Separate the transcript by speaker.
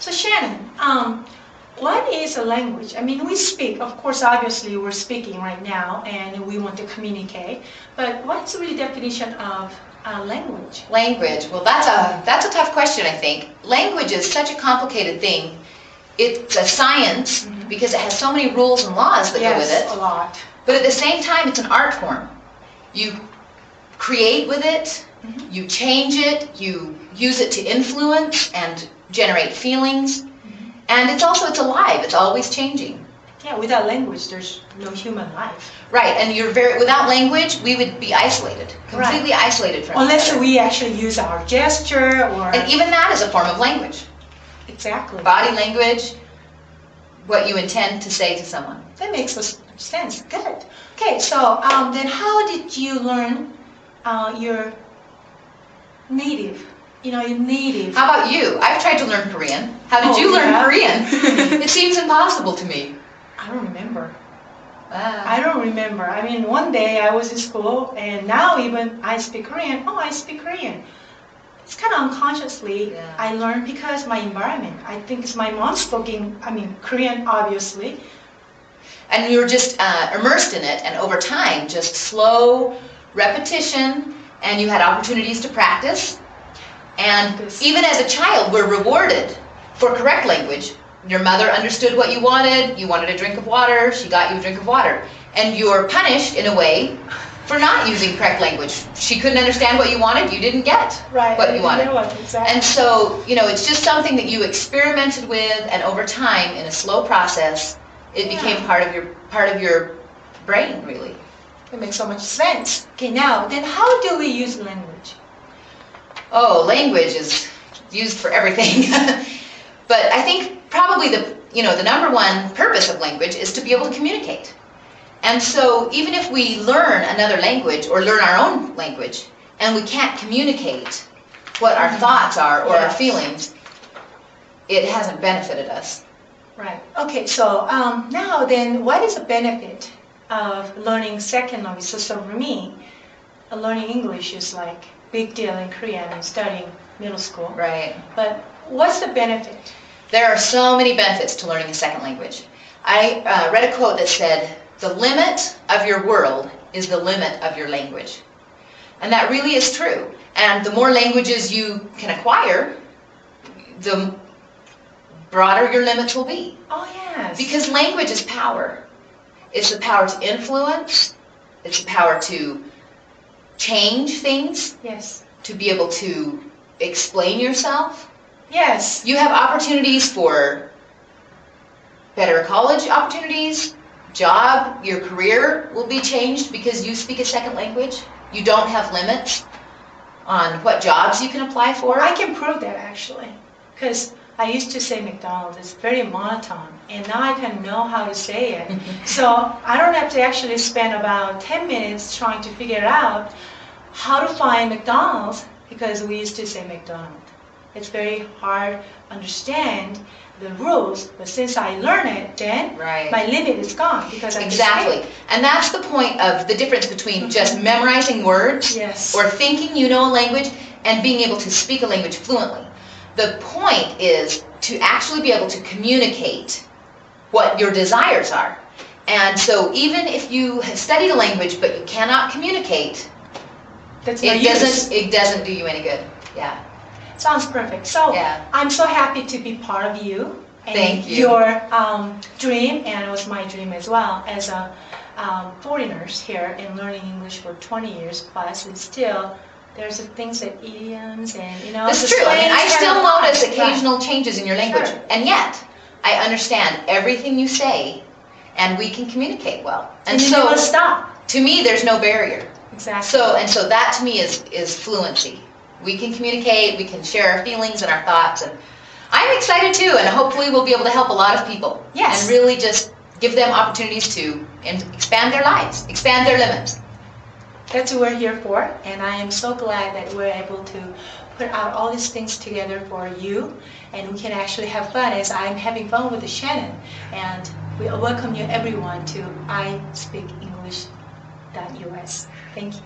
Speaker 1: So Shannon, what is a language? I mean, we speak, of course, obviously we're speaking right now and we want to communicate, but what's the real definition of language?
Speaker 2: Language, well that's a tough question, I think. Language is such a complicated thing. It's a science because it has so many rules and laws that go with it.
Speaker 1: Yes, a lot.
Speaker 2: But at the same time, it's an art form. You create with it, you change it, you use it to influence and generate feelings, and it's alive, it's always changing.
Speaker 1: Yeah, without language, there's no human life.
Speaker 2: Right, and without language, we would be isolated, completely isolated from
Speaker 1: Unless
Speaker 2: each other.
Speaker 1: we actually use our gesture or...
Speaker 2: And even that is a form of language.
Speaker 1: Exactly.
Speaker 2: Body language, what you intend to say to someone.
Speaker 1: That makes sense. Good. Okay, so then how did you learn your native? Your native.
Speaker 2: How about you? I've tried to learn Korean. How did you learn Korean? It seems impossible to me.
Speaker 1: I don't remember.
Speaker 2: Wow.
Speaker 1: I don't remember. I mean, one day I was in school, and now even I speak Korean. Oh, I speak Korean. It's kind of unconsciously I learned because my environment. I think it's my mom speaking, Korean, obviously.
Speaker 2: And you were just immersed in it, and over time, just slow repetition, and you had opportunities to practice. And even as a child, we're rewarded for correct language. Your mother understood what you wanted a drink of water, she got you a drink of water. And you're punished, in a way, for not using correct language. She couldn't understand what you wanted, you didn't get what you wanted.
Speaker 1: Exactly.
Speaker 2: And so, it's just something that you experimented with, and over time, in a slow process, it became part of your brain, really.
Speaker 1: It makes so much sense. Okay, now, then how do we use language?
Speaker 2: Oh, language is used for everything. But I think probably the number one purpose of language is to be able to communicate. And so even if we learn another language or learn our own language and we can't communicate what our thoughts are or our feelings, it hasn't benefited us.
Speaker 1: Right. Okay, so now then, what is the benefit of learning second language? So for me, learning English is like big deal in Korea and studying middle school.
Speaker 2: Right.
Speaker 1: But what's the benefit?
Speaker 2: There are so many benefits to learning a second language. I read a quote that said, "The limit of your world is the limit of your language." And that really is true. And the more languages you can acquire, the broader your limits will be.
Speaker 1: Oh, yes.
Speaker 2: Because language is power. It's the power to influence. It's the power to change things.
Speaker 1: Yes.
Speaker 2: To be able to explain yourself.
Speaker 1: Yes.
Speaker 2: You have opportunities for better college opportunities, job, your career will be changed because you speak a second language. You don't have limits on what jobs you can apply for.
Speaker 1: I can prove that actually, because I used to say McDonald's, it's very monotone, and now I kind of know how to say it. So I don't have to actually spend about 10 minutes trying to figure out how to find McDonald's, because we used to say McDonald's. It's very hard to understand the rules, but since I learn it, then my limit is gone because I
Speaker 2: exactly. And that's the point of the difference between just memorizing words or thinking you know a language and being able to speak a language fluently. The point is to actually be able to communicate what your desires are. And so even if you have studied a language but you cannot communicate, it doesn't do you any good. Yeah.
Speaker 1: Sounds perfect. So I'm so happy to be part of you and your dream, and it was my dream as well as a foreigners here and learning English for 20 years plus, and still there's things that idioms and
Speaker 2: That's true. I mean, I still notice occasional changes in your language, and yet I understand everything you say, and we can communicate well.
Speaker 1: And so never stop.
Speaker 2: To me, there's no barrier.
Speaker 1: Exactly.
Speaker 2: So that to me is fluency. We can communicate, we can share our feelings and our thoughts, and I'm excited too, and hopefully we'll be able to help a lot of people.
Speaker 1: Yes.
Speaker 2: And really just give them opportunities to expand their lives, expand their limits.
Speaker 1: That's what we're here for, and I am so glad that we're able to put out all these things together for you, and we can actually have fun as I'm having fun with Shannon, and we welcome you everyone to ispeakenglish.us. Thank you.